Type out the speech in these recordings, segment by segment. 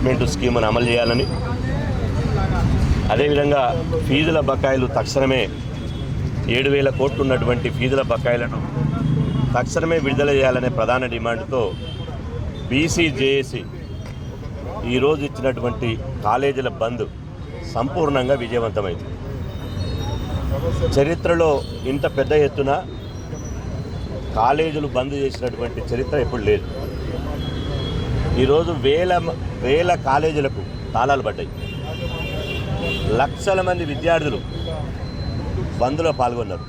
Reimbursement స్కీమ్ను అమలు చేయాలని, అదేవిధంగా ఫీజుల బకాయిలు తక్షణమే 7,000 కోట్లు ఉన్నటువంటి ఫీజుల బకాయిలను తక్షణమే విడుదల చేయాలనే ప్రధాన డిమాండ్తో బీసీ జేఏసీ ఈరోజు ఇచ్చినటువంటి కాలేజీల బంద్ సంపూర్ణంగా విజయవంతమైంది. చరిత్రలో ఇంత పెద్ద ఎత్తున కాలేజీలు బంద్ చేసినటువంటి చరిత్ర ఎప్పుడు లేదు. ఈరోజు వేల కాలేజీలకు తాళాలు పడ్డాయి. లక్షల మంది విద్యార్థులు బంద్లో పాల్గొన్నారు.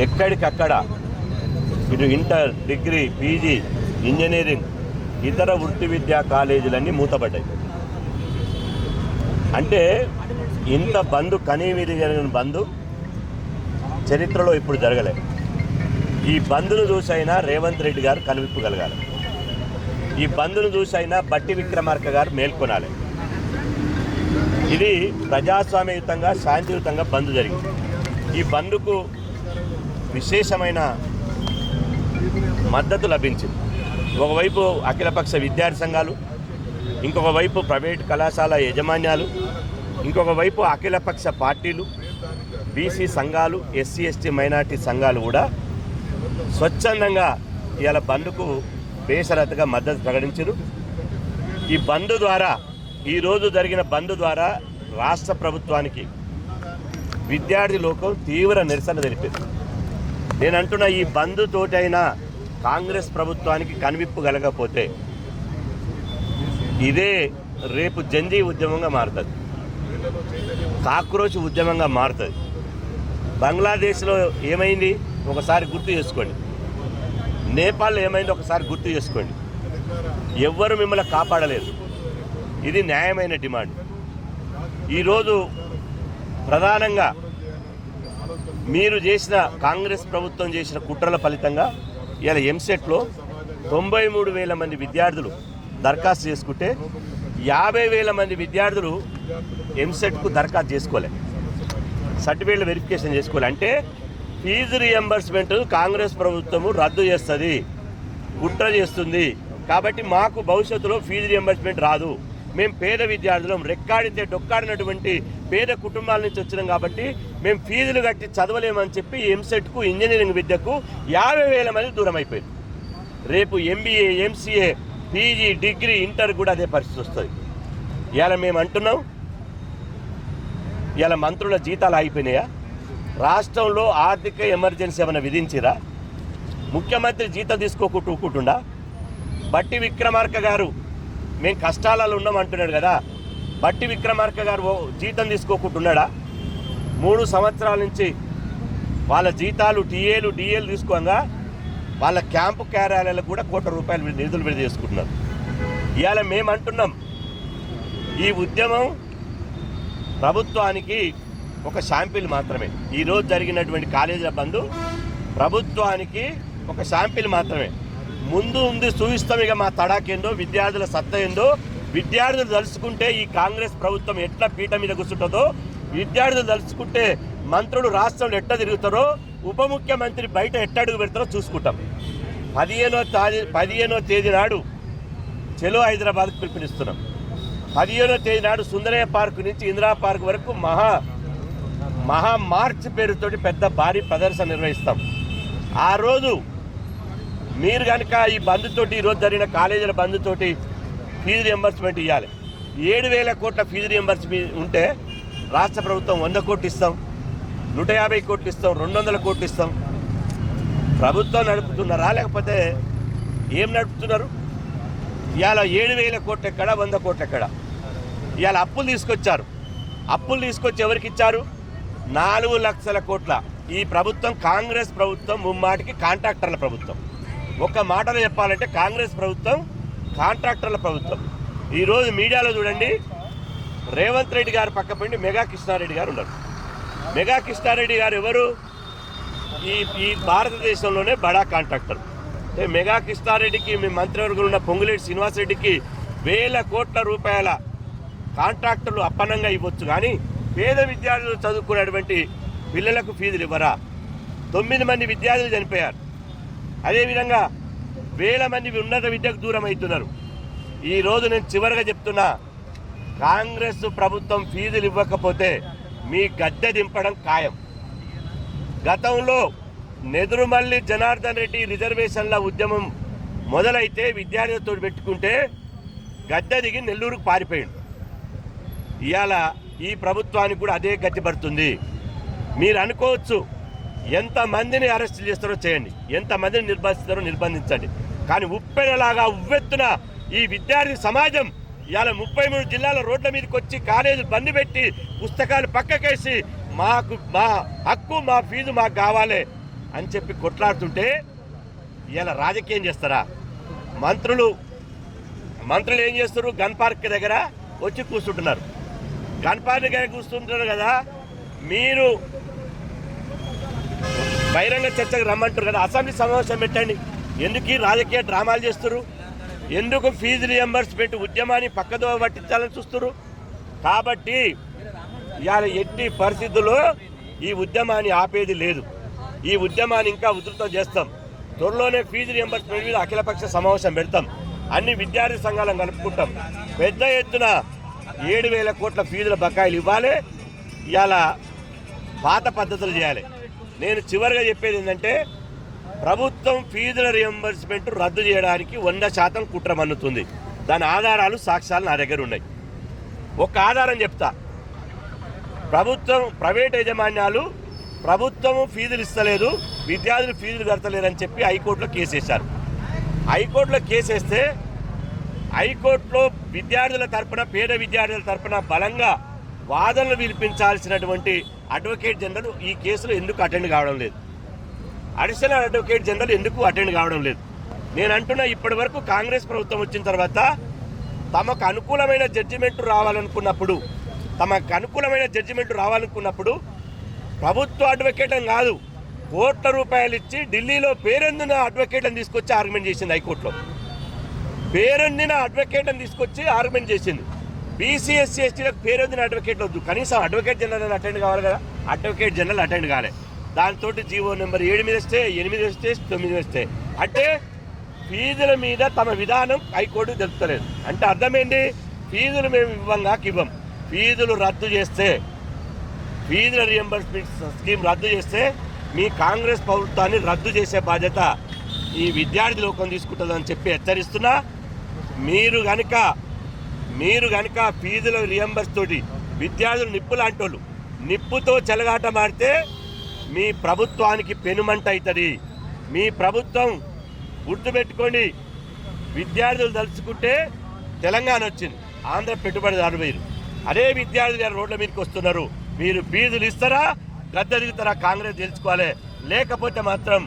ఎక్కడికక్కడ ఇటు ఇంటర్, డిగ్రీ, పీజీ, ఇంజనీరింగ్, ఇతర వృత్తి విద్యా కాలేజీలన్నీ మూతపడ్డాయి. అంటే ఇంత బంద్ కనీవిరి జరిగిన బంద్ చరిత్రలో ఇప్పుడు జరగలే. ఈ బంద్ను చూసైనా రేవంత్ రెడ్డి గారు కనువిప్పగలగాలి. ఈ బంద్ను చూసైనా బట్టి విక్రమార్క గారు మేల్కొనాలి. ఇది ప్రజాస్వామ్యయుతంగా శాంతియుతంగా బంద్ జరిగింది. ఈ బంద్కు విశేషమైన మద్దతు లభించింది. ఒకవైపు అఖిలపక్ష విద్యార్థి సంఘాలు, ఇంకొక వైపు ప్రైవేటు కళాశాల యాజమాన్యాలు, ఇంకొక వైపు అఖిలపక్ష పార్టీలు, బీసీ సంఘాలు, ఎస్సీ ఎస్టీ మైనార్టీ సంఘాలు కూడా స్వచ్ఛందంగా ఇవాళ బంద్కు బేషరతుగా మద్దతు ప్రకటించారు. ఈ బంద్ ద్వారా, ఈరోజు జరిగిన బంద్ ద్వారా రాష్ట్ర ప్రభుత్వానికి విద్యార్థి లోకం తీవ్ర నిరసన తెలిపింది. నేను అంటున్నా, ఈ బంద్ తోటైనా కాంగ్రెస్ ప్రభుత్వానికి కనువిప్పగలగకపోతే ఇదే రేపు జంజీ ఉద్యమంగా మారుతుంది, కాక్రోచ్ ఉద్యమంగా మారుతుంది. బంగ్లాదేశ్లో ఏమైంది ఒకసారి గుర్తు చేసుకోండి, నేపాల్లో ఏమైంది ఒకసారి గుర్తు చేసుకోండి. ఎవ్వరు మిమ్మల్ని కాపాడలేదు. ఇది న్యాయమైన డిమాండ్. ఈరోజు ప్రధానంగా మీరు చేసిన, కాంగ్రెస్ ప్రభుత్వం చేసిన కుట్రల ఫలితంగా ఇలా ఎంసెట్లో 93,000 మంది విద్యార్థులు దరఖాస్తు చేసుకుంటే 50,000 మంది విద్యార్థులు ఎంసెట్కు దరఖాస్తు చేసుకోలే, సర్టిఫికేట్లు వెరిఫికేషన్ చేసుకోలే. అంటే ఫీజు రీఎంబర్స్మెంట్ కాంగ్రెస్ ప్రభుత్వము రద్దు చేస్తుంది, కుట్ర చేస్తుంది. కాబట్టి మాకు భవిష్యత్తులో ఫీజు రీఎంబర్స్మెంట్ రాదు. మేము పేద విద్యార్థులం, రెక్కాడితే డొక్కాడినటువంటి పేద కుటుంబాల నుంచి వచ్చినాం. కాబట్టి మేము ఫీజులు కట్టి చదవలేమని చెప్పి ఎంసెట్కు, ఇంజనీరింగ్ విద్యకు 50,000 మంది దూరం అయిపోయింది. రేపు MBA, MCA, PG, degree, inter కూడా అదే పరిస్థితి వస్తుంది. ఇవాళ మేము అంటున్నాం, ఇవాళ మంత్రుల జీతాలు ఆగిపోయినాయా? రాష్ట్రంలో ఆర్థిక ఎమర్జెన్సీ ఏమైనా విధించిరా? ముఖ్యమంత్రి జీతం తీసుకోకుండా బట్టి విక్రమార్క గారు మేము కష్టాలలో ఉన్నామంటున్నాడు కదా, బట్టి విక్రమార్క గారు జీతం తీసుకోకుంటున్నాడా? 3 సంవత్సరాల నుంచి వాళ్ళ జీతాలు టీఏలు, డిఏలు తీసుకోగా వాళ్ళ క్యాంపు కార్యాలయాలకు కూడా ₹1,00,00,000 నిధులు విడుదల చేసుకుంటున్నారు. ఇవాళ మేము అంటున్నాం, ఈ ఉద్యమం ప్రభుత్వానికి ఒక శాంపిల్ మాత్రమే. ఈరోజు జరిగినటువంటి కాలేజీల బంద్ ప్రభుత్వానికి ఒక శాంపిల్ మాత్రమే. ముందు ఉంది చూపిస్తాం ఇక మా తడాకేందో, విద్యార్థుల సత్తా ఏందో. విద్యార్థులు తలుచుకుంటే ఈ కాంగ్రెస్ ప్రభుత్వం ఎట్లా పీట మీద కూర్చుంటుందో, విద్యార్థులు తలుచుకుంటే మంత్రులు రాష్ట్రంలో ఎట్లా తిరుగుతారో, ఉప ముఖ్యమంత్రి బయట ఎట్లా అడుగు పెడతారో చూసుకుంటాం. 15వ తేదీ నాడు చెలో హైదరాబాద్కు పిలుపునిస్తున్నాం. 15వ తేదీ నాడు సుందరయ్య పార్క్ నుంచి ఇందిరా పార్క్ వరకు మహా మార్చ్ పేరుతోటి పెద్ద భారీ ప్రదర్శన నిర్వహిస్తాం. ఆ రోజు మీరు కనుక ఈ బంద్తోటి, ఈరోజు జరిగిన కాలేజీల బంద్తోటి ఫీజు రియంబర్స్మెంట్ ఇవ్వాలి. 7,000 కోట్ల ఫీజు రియంబర్స్మెంట్ ఉంటే రాష్ట్ర ప్రభుత్వం 100 కోట్లు ఇస్తాం, 150 కోట్లు ఇస్తాం, 200 కోట్లు ఇస్తాం. ప్రభుత్వం నడుపుతున్నారా లేకపోతే ఏం నడుపుతున్నారు? ఇవాళ 7,000 కోట్లు ఎక్కడ, 100 కోట్లు ఎక్కడ? ఇవాళ అప్పులు తీసుకొచ్చారు. అప్పులు తీసుకొచ్చి ఎవరికి ఇచ్చారు? 4 లక్షల కోట్ల. ఈ ప్రభుత్వం, కాంగ్రెస్ ప్రభుత్వం ముమ్మాటికి కాంట్రాక్టర్ల ప్రభుత్వం. ఒక్క మాటలో చెప్పాలంటే కాంగ్రెస్ ప్రభుత్వం కాంట్రాక్టర్ల ప్రభుత్వం. ఈరోజు మీడియాలో చూడండి, రేవంత్ రెడ్డి గారు పక్కపండి మెగా కృష్ణారెడ్డి గారు ఉన్నారు. మెగా కృష్ణారెడ్డి గారు ఎవరు? ఈ భారతదేశంలోనే బడా కాంట్రాక్టర్. అంటే మెగా కృష్ణారెడ్డికి, మీ మంత్రివర్గంలో ఉన్న పొంగులేటి శ్రీనివాసరెడ్డికి 1,000 కోట్ల రూపాయల కాంట్రాక్టర్లు అప్పనంగా ఇవ్వచ్చు, కానీ పేద విద్యార్థులు చదువుకునేటువంటి పిల్లలకు ఫీజులు ఇవ్వరా? 9 మంది విద్యార్థులు చనిపోయారు. అదేవిధంగా 1,000 మంది ఉన్నత విద్యకు దూరం అవుతున్నారు. ఈరోజు నేను చివరిగా చెప్తున్నా, కాంగ్రెస్ ప్రభుత్వం ఫీజులు ఇవ్వకపోతే మీ గద్దె దింపడం ఖాయం. గతంలో నెదురుమల్లి జనార్దన్ రెడ్డి రిజర్వేషన్ల ఉద్యమం మొదలైతే విద్యార్థులతో పెట్టుకుంటే గద్దె దిగి నెల్లూరుకు పారిపోయింది. ఇవాళ ఈ ప్రభుత్వానికి కూడా అదే గతి పడుతుంది. మీరు అనుకోవచ్చు ఎంతమందిని అరెస్ట్ చేస్తారో చేయండి, ఎంతమందిని నిర్బంధిస్తారో నిర్బంధించండి, కానీ ఉప్పెనలాగా ఉవ్వెత్తున ఈ విద్యార్థి సమాజం ఇవాళ 33 జిల్లాల రోడ్ల మీదకి వచ్చి కాలేజీలు బంద్ పెట్టి పుస్తకాలు పక్కకేసి మాకు మా హక్కు మా ఫీజు మాకు కావాలి అని చెప్పి కొట్లాడుతుంటే ఇవాళ రాజకీయం చేస్తారా? మంత్రులు ఏం చేస్తారు? గన్ పార్క్ దగ్గర వచ్చి కూర్చుంటున్నారు. గన్ పార్క్ దగ్గర కూర్చుంటున్నారు కదా, మీరు బహిరంగ చర్చకు రమ్మంటారు కదా, అసెంబ్లీ సమావేశం పెట్టండి. ఎందుకు ఈ రాజకీయ డ్రామాలు చేస్తారు? ఎందుకు ఫీజు రియంబర్స్మెంట్ ఉద్యమాన్ని పక్కదో పట్టించాలని చూస్తారు? కాబట్టి ఇవాళ ఎట్టి పరిస్థితుల్లో ఈ ఉద్యమాన్ని ఆపేది లేదు. ఈ ఉద్యమాన్ని ఇంకా ఉధృతం చేస్తాం. త్వరలోనే ఫీజు రియంబర్స్మెంట్ మీద అఖిలపక్ష సమావేశం పెడతాం. అన్ని విద్యార్థి సంఘాలను కలుపుకుంటాం. పెద్ద ఎత్తున 7,000 కోట్ల ఫీజుల బకాయిలు ఇవ్వాలి. ఇవాళ పాత పద్ధతులు చేయాలి. నేను చివరిగా చెప్పేది ఏంటంటే, ప్రభుత్వం ఫీజుల రియంబర్స్మెంట్ రద్దు చేయడానికి 100% కుట్ర మన్నుతుంది. దాని ఆధారాలు సాక్ష్యాలు నా దగ్గర ఉన్నాయి. ఒక ఆధారం చెప్తా. ప్రైవేట్ యాజమాన్యాలు ప్రభుత్వం ఫీజులు ఇస్తలేదు, విద్యార్థులు ఫీజులు కడతలేరని చెప్పి హైకోర్టులో కేసు వేశారు. హైకోర్టులో కేసు వేస్తే హైకోర్టులో విద్యార్థుల తరపున, పేద విద్యార్థుల తరపున బలంగా వాదనలు వినిపించాల్సినటువంటి అడ్వకేట్ జనరల్ ఈ కేసులో ఎందుకు అటెండ్ కావడం లేదు? అడిషనల్ అడ్వకేట్ జనరల్ ఎందుకు అటెండ్ కావడం లేదు? నేను అంటున్నా, ఇప్పటి వరకు కాంగ్రెస్ ప్రభుత్వం వచ్చిన తర్వాత తమకు అనుకూలమైన జడ్జిమెంట్ రావాలనుకున్నప్పుడు ప్రభుత్వ అడ్వకేట్ అని కాదు, కోట్ల రూపాయలు ఇచ్చి ఢిల్లీలో పేరొందిన అడ్వకేట్లను తీసుకొచ్చి ఆర్గ్యుమెంట్ చేసింది. హైకోర్టులో పేరొందిన అడ్వకేట్లను తీసుకొచ్చి ఆర్గ్యుమెంట్ చేసింది. బీసీ ఎస్సీ ఎస్టీలకు పేరొందిన అడ్వకేట్లు వద్దు, కనీసం అడ్వకేట్ జనరల్ అటెండ్ కావాలి కదా. అడ్వకేట్ జనరల్ అటెండ్ కాలే. దాంతో జీవో నెంబర్ 7 మీద వస్తే, 8 వస్తే, 9 వస్తే, అంటే ఫీజుల మీద తమ విధానం హైకోర్టు తెలుపుతలేదు. అంటే అర్థమైంది, ఫీజులు మేము ఇవ్వం. ఫీజులు రద్దు చేస్తే, ఫీజుల రియంబర్స్మెంట్ స్కీమ్ రద్దు చేస్తే మీ కాంగ్రెస్ ప్రభుత్వాన్ని రద్దు చేసే బాధ్యత ఈ విద్యార్థి లోకం తీసుకుంటుందని చెప్పి హెచ్చరిస్తున్నా. మీరు కనుక ఫీజుల రియంబర్స్ తోటి విద్యార్థులు నిప్పు లాంటోళ్ళు, నిప్పుతో చెలగాట మారితే మీ ప్రభుత్వానికి పెనుమంట అవుతుంది. మీ ప్రభుత్వం గుర్తుపెట్టుకోండి, విద్యార్థులు తలుచుకుంటే తెలంగాణ వచ్చింది, ఆంధ్ర పెట్టుబడిదారు మీరు. అదే విద్యార్థులు రోడ్ల మీదకి వస్తున్నారు. మీరు ఫీజులు ఇస్తారా, గద్దె దిగుతారా? కాంగ్రెస్ తెలుసుకోవాలి. లేకపోతే మాత్రం